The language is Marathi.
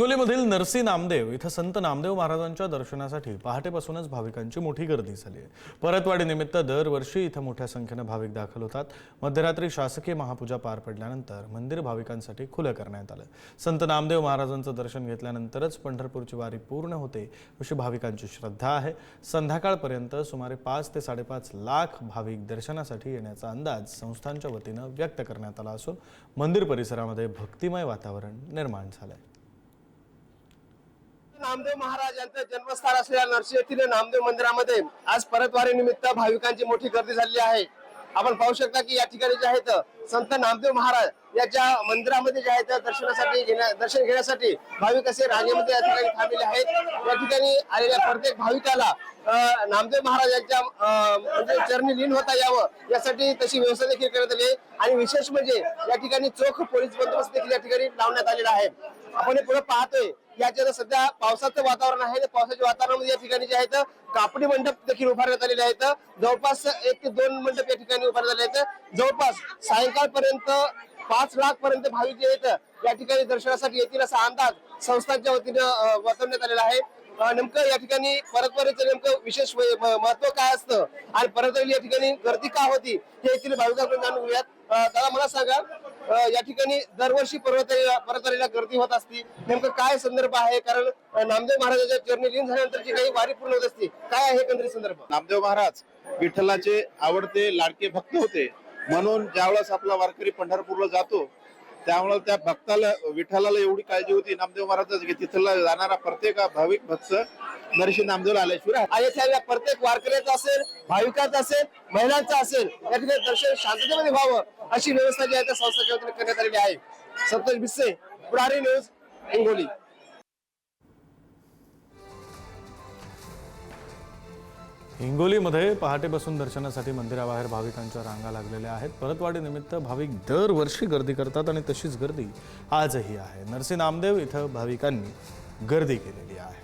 हिंगोलीमधील नरसी नामदेव इथं संत नामदेव महाराजांच्या दर्शनासाठी पहाटेपासूनच भाविकांची मोठी गर्दी झाली आहे। परतवाडीनिमित्त दरवर्षी इथं मोठ्या संख्येने भाविक दाखल होतात। मध्यरात्री शासकीय महापूजा पार पडल्यानंतर मंदिर भाविकांसाठी खुलं करण्यात आलं। संत नामदेव महाराजांचं दर्शन घेतल्यानंतरच पंढरपूरची वारी पूर्ण होते अशी भाविकांची श्रद्धा आहे। संध्याकाळपर्यंत सुमारे 5 ते 5.5 लाख भाविक दर्शनासाठी येण्याचा अंदाज संस्थांच्या वतीनं व्यक्त करण्यात आला असून मंदिर परिसरामध्ये भक्तिमय वातावरण निर्माण झालंय। नामदेव महाराज यांचं जन्मस्थान असलेल्या नरसी येथील नामदेव मंदिरामध्ये आज परतवारी निमित्त भाविकांची मोठी गर्दी झालेली आहे। आपण पाहू शकता की या ठिकाणी जे आहेत संत नामदेव महाराज याच्या मंदिरामध्ये जे आहेत दर्शन घेण्यासाठी भाविक असे रांगेमध्ये या ठिकाणी थांबलेले आहेत। या ठिकाणी आलेल्या प्रत्येक भाविकाला नामदेव महाराज यांच्या म्हणजे चरणी लीन होता यावं यासाठी तशी व्यवस्था देखील करण्यात आली आहे। आणि विशेष म्हणजे या ठिकाणी चोख पोलीस बंदोबस्त देखील या ठिकाणी लावण्यात आलेला आहे। आपण पुढे पाहतोय याच्या सध्या पावसाचं वातावरण आहे। पावसाच्या वातावरणामध्ये या ठिकाणी जे आहेत कापडी मंडप देखील उभारण्यात आलेले आहेत। जवळपास 1 ते 2 मंडप या ठिकाणी उभारण्यात आले आहेत। जवळपास सायंकाळपर्यंत 5 लाख पर्यंत भाविक जे आहेत या ठिकाणी दर्शनासाठी येतील असा अंदाज संस्थांच्या वतीनं वर्तवण्यात आलेला आहे। नेमकं या ठिकाणी परतवारीचं नेमकं विशेष महत्व काय असतं आणि परतवारी या ठिकाणी गर्दी का होती हे येथील भाविकांकडून जाणून घेऊयात। दादा मला सांगा, या ठिकाणी दरवर्षी परतवारीला गर्दी होत असती, नेमकं काय संदर्भ आहे? कारण नामदेव महाराजांच्या चरणी लीन झाल्यानंतरची काही वारी पूर्ण होत असते, काय आहे एकंदरीत संदर्भ? नामदेव महाराज विठ्ठलाचे आवडते लाडके भक्त होते, म्हणून ज्यावेळेस आपला वारकरी पंढरपूरला जातो त्यामुळे त्या भक्ताला विठ्ठलाला एवढी काळजी होती नामदेव महाराज की तिथला जाणारा प्रत्येक भाविक भक्त नरसी नामदेवला आल्याशिवाय आणि प्रत्येक वारकऱ्याचा असेल, भाविकाचा असेल, महिलांचा असेल या ठिकाणी दर्शन शांततेमध्ये व्हावं अशी व्यवस्था जी आहे त्या संस्थेच्या वतीने करण्यात आलेली आहे। संतोष भिसे, पुढारी न्यूज, हिंगोली। हिंगोलीमध्ये पहाटेपासून दर्शनासाठी मंदिराबाहेर भाविकांच्या रांगा लागलेल्या आहेत। परतवाडी निमित्त भाविक दरवर्षी गर्दी करतात आणि तशीच गर्दी आजही आहे। नरसी नामदेव इथं भाविकांनी गर्दी केलेली आहे।